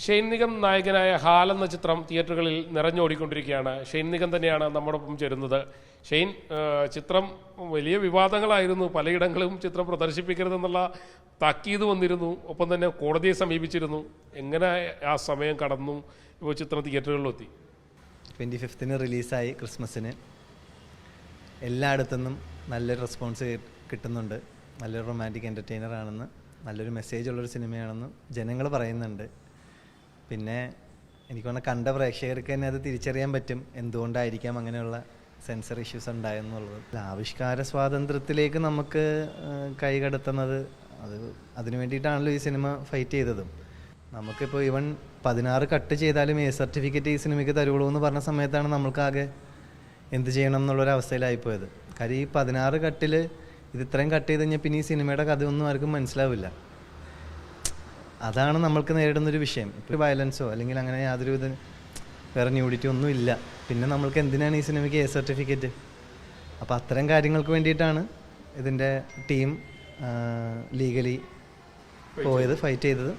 Shane Nigam നായകനായ ഹാൽ എന്ന ചിത്രം തിയേറ്ററുകളിൽ നിറഞ്ഞോടിക്കൊണ്ടിരിക്കുകയാണ്. ഷെയ്ൻ നിഗം തന്നെയാണ് നമ്മോടൊപ്പം ചേരുന്നത്. ഷെയ്ൻ, ചിത്രം വലിയ വിവാദങ്ങളായിരുന്നു. പലയിടങ്ങളും ചിത്രം പ്രദർശിപ്പിക്കരുതെന്നുള്ള താക്കീത് വന്നിരുന്നു. ഒപ്പം തന്നെ കോടതിയെ സമീപിച്ചിരുന്നു. എങ്ങനെ ആ സമയം കടന്നു? ഇപ്പോൾ ചിത്രം തിയേറ്ററുകളിലെത്തി. 25 റിലീസായി. ക്രിസ്മസിന് എല്ലായിടത്തുനിന്നും നല്ലൊരു റെസ്പോൺസ് കിട്ടുന്നുണ്ട്. നല്ലൊരു റൊമാൻറ്റിക് എൻ്റർടൈനർ ആണെന്ന്, നല്ലൊരു മെസ്സേജ് ഉള്ളൊരു സിനിമയാണെന്ന് ജനങ്ങൾ പറയുന്നുണ്ട്. പിന്നെ എനിക്ക് തോന്നുന്ന കണ്ട പ്രേക്ഷകർക്ക് തന്നെ അത് തിരിച്ചറിയാൻ പറ്റും എന്തുകൊണ്ടായിരിക്കാം അങ്ങനെയുള്ള സെൻസർ ഇഷ്യൂസ് ഉണ്ടായെന്നുള്ളത്. ആവിഷ്കാര സ്വാതന്ത്ര്യത്തിലേക്ക് നമുക്ക് കൈകടത്തുന്നത് അതിനു വേണ്ടിയിട്ടാണല്ലോ ഈ സിനിമ ഫൈറ്റ് ചെയ്തതും. നമുക്കിപ്പോൾ ഈവൻ 16 കട്ട് ചെയ്താലും സർട്ടിഫിക്കറ്റ് ഈ സിനിമയ്ക്ക് തരുള്ളൂ എന്ന് പറഞ്ഞ സമയത്താണ് നമ്മൾക്കാകെ എന്ത് ചെയ്യണം എന്നുള്ളൊരവസ്ഥയിലായിപ്പോയത്. കാര്യം ഈ 16 കട്ടിൽ ഇത് ഇത്രയും കട്ട് ചെയ്ത് കഴിഞ്ഞാൽ പിന്നെ ഈ സിനിമയുടെ കഥയൊന്നും ആർക്കും മനസ്സിലാവില്ല. അതാണ് നമ്മൾക്ക് നേരിടുന്നൊരു വിഷയം. ഇപ്പോൾ വയലൻസോ അല്ലെങ്കിൽ അങ്ങനെ യാതൊരു വിധ വേറെ ന്യൂഡിറ്റി ഒന്നും ഇല്ല. പിന്നെ നമ്മൾക്ക് എന്തിനാണ് ഈ സിനിമയ്ക്ക് സർട്ടിഫിക്കറ്റ്? അപ്പോൾ അത്തരം കാര്യങ്ങൾക്ക് വേണ്ടിയിട്ടാണ് ഇതിൻ്റെ ടീം ലീഗലി പോയത്, ഫൈറ്റ് ചെയ്തത്.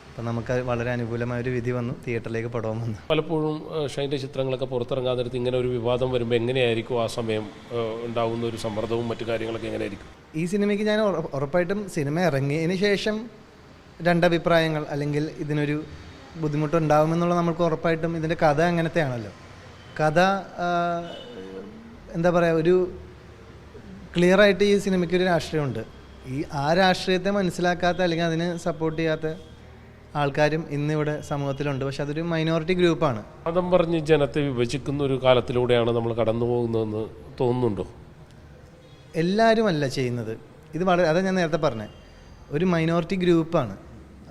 അപ്പം നമുക്ക് വളരെ അനുകൂലമായൊരു വിധി വന്നു, തിയേറ്ററിലേക്ക് പടവും വന്നു. പലപ്പോഴും ഷൈൻ്റെ ചിത്രങ്ങളൊക്കെ പുറത്തിറങ്ങാൻ നേരത്ത് ഇങ്ങനെ ഒരു വിവാദം വരുമ്പോൾ എങ്ങനെയായിരിക്കും ആ സമയം ഉണ്ടാകുന്ന ഒരു സമ്മർദ്ദവും മറ്റു കാര്യങ്ങളൊക്കെ എങ്ങനെയായിരിക്കും? ഈ സിനിമയ്ക്ക് ഞാൻ ഉറപ്പായിട്ടും സിനിമ ഇറങ്ങിയതിന് ശേഷം രണ്ടഭിപ്രായങ്ങൾ അല്ലെങ്കിൽ ഇതിനൊരു ബുദ്ധിമുട്ടുണ്ടാകുമെന്നുള്ള നമ്മൾക്ക് ഉറപ്പായിട്ടും. ഇതിൻ്റെ കഥ അങ്ങനത്തെ ആണല്ലോ. കഥ എന്താ പറയുക, ഒരു ക്ലിയറായിട്ട് ഈ സിനിമയ്ക്കൊരു രാഷ്ട്രീയമുണ്ട്. ആ രാഷ്ട്രീയത്തെ മനസ്സിലാക്കാത്ത അല്ലെങ്കിൽ അതിന് സപ്പോർട്ട് ചെയ്യാത്ത ആൾക്കാരും ഇന്നിവിടെ സമൂഹത്തിലുണ്ട്. പക്ഷെ അതൊരു മൈനോറിറ്റി ഗ്രൂപ്പാണ്. മതം പറഞ്ഞ് ജനത്തെ വിഭജിക്കുന്ന ഒരു കാലത്തിലൂടെയാണ് നമ്മൾ കടന്നു പോകുന്നതെന്ന് തോന്നുന്നുണ്ടോ? എല്ലാവരും അല്ല ചെയ്യുന്നത്. ഇത് അതാ ഞാൻ നേരത്തെ പറഞ്ഞത്, ഒരു മൈനോറിറ്റി ഗ്രൂപ്പാണ്.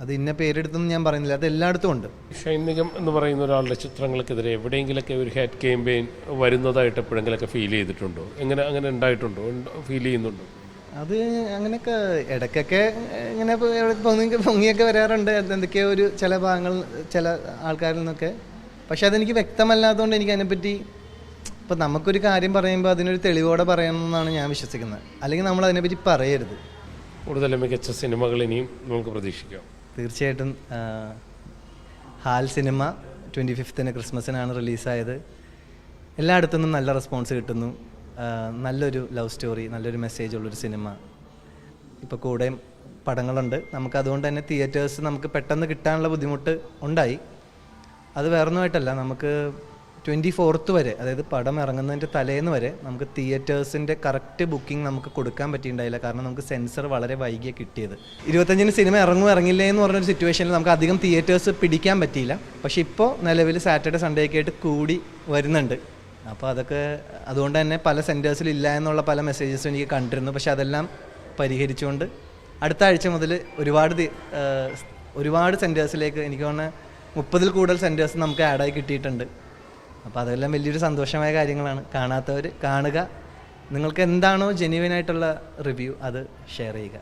അത് ഇന്ന പേരെടുത്തൊന്നും ഞാൻ പറയുന്നില്ല, അത് എല്ലായിടത്തും ഉണ്ട്. ഷൈൻ നിഗം എന്ന് പറയുന്ന ഒരാളുടെ ചിത്രങ്ങൾക്കെതിരെ എവിടെയെങ്കിലൊക്കെ ഒരു ഹേറ്റ് ക്യാമ്പയിൻ വരുന്നതായിട്ട് എപ്പോഴെങ്കിലൊക്കെ ഫീൽ ചെയ്തിട്ടുണ്ടോ? അങ്ങനെ ഉണ്ടായിട്ടുണ്ടോ? ഫീൽ ചെയ്യുന്നുണ്ടോ? അത് അങ്ങനെയൊക്കെ ഇടയ്ക്കൊക്കെ ഇങ്ങനെ പൊങ്ങിയൊക്കെ വരാറുണ്ട്. എന്തൊക്കെയോ ഒരു ചില ഭാഗങ്ങൾ ചില ആൾക്കാരിൽ നിന്നൊക്കെ. പക്ഷെ അതെനിക്ക് വ്യക്തമല്ലാത്തതുകൊണ്ട് എനിക്ക് അതിനെപ്പറ്റി ഇപ്പം നമുക്കൊരു കാര്യം പറയുമ്പോൾ അതിനൊരു തെളിവോടെ പറയണമെന്നാണ് ഞാൻ വിശ്വസിക്കുന്നത്. അല്ലെങ്കിൽ നമ്മൾ അതിനെപ്പറ്റി പറയരുത്. കൂടുതൽ മികച്ച സിനിമകൾ ഇനിയും നമുക്ക് പ്രതീക്ഷിക്കാം. തീർച്ചയായിട്ടും. ഹാൽ സിനിമ 25 ക്രിസ്മസിനാണ് റിലീസായത്. എല്ലായിടത്തുനിന്നും നല്ല റെസ്പോൺസ് കിട്ടുന്നു. നല്ലൊരു ലവ് സ്റ്റോറി, നല്ലൊരു മെസ്സേജ് ഉള്ളൊരു സിനിമ. ഇപ്പോൾ കൂടെയും പടങ്ങളുണ്ട്. നമുക്ക് അതുകൊണ്ട് തന്നെ തിയേറ്റേഴ്സ് നമുക്ക് പെട്ടെന്ന് കിട്ടാനുള്ള ബുദ്ധിമുട്ട് ഉണ്ടായി. അത് വേറൊന്നുമായിട്ടല്ല, നമുക്ക് 24th വരെ, അതായത് പടം ഇറങ്ങുന്നതിൻ്റെ തലേന്ന് വരെ നമുക്ക് തിയേറ്റേഴ്സിൻ്റെ കറക്റ്റ് ബുക്കിംഗ് നമുക്ക് കൊടുക്കാൻ പറ്റിയിട്ടുണ്ടായില്ല. കാരണം നമുക്ക് സെൻസർ വളരെ വൈകിയാണ് കിട്ടിയത്. 25-ന് സിനിമ ഇറങ്ങില്ലേ എന്ന് പറഞ്ഞൊരു സിറ്റുവേഷനിൽ നമുക്ക് അധികം തിയേറ്റേഴ്സ് പിടിക്കാൻ പറ്റിയില്ല. പക്ഷേ ഇപ്പോൾ നിലവിൽ സാറ്റർഡേ സൺഡേ ഒക്കെ ആയിട്ട് കൂടി വരുന്നുണ്ട്. അപ്പോൾ അതൊക്കെ അതുകൊണ്ട് തന്നെ പല സെൻറ്റേഴ്സിൽ ഇല്ല എന്നുള്ള പല മെസ്സേജസും എനിക്ക് കണ്ടിരുന്നു. പക്ഷെ അതെല്ലാം പരിഹരിച്ചുകൊണ്ട് അടുത്ത ആഴ്ച മുതൽ ഒരുപാട് സെൻറ്റേഴ്സിലേക്ക്, എനിക്ക് തോന്നുന്നത് 30-ൽ കൂടുതൽ സെൻറ്റേഴ്സ് നമുക്ക് ആഡായി കിട്ടിയിട്ടുണ്ട്. അപ്പോൾ അതെല്ലാം വലിയൊരു സന്തോഷമായ കാര്യങ്ങളാണ്. കാണാത്തവർ കാണുക. നിങ്ങൾക്ക് എന്താണോ ജെന്യുവനായിട്ടുള്ള റിവ്യൂ അത് ഷെയർ ചെയ്യുക.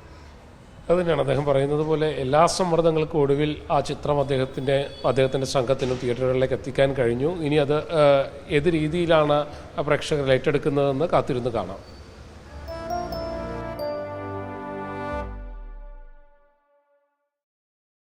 അത് തന്നെയാണ് അദ്ദേഹം പറയുന്നത് പോലെ എല്ലാ സമ്മർദ്ദങ്ങൾക്കും ഒടുവിൽ ആ ചിത്രം അദ്ദേഹത്തിൻ്റെ സംഘത്തിനും തിയേറ്ററുകളിലേക്ക് എത്തിക്കാൻ കഴിഞ്ഞു. ഇനി അത് ഏത് രീതിയിലാണ് പ്രേക്ഷകർ ഏറ്റെടുക്കുന്നതെന്ന് കാത്തിരുന്ന് കാണാം.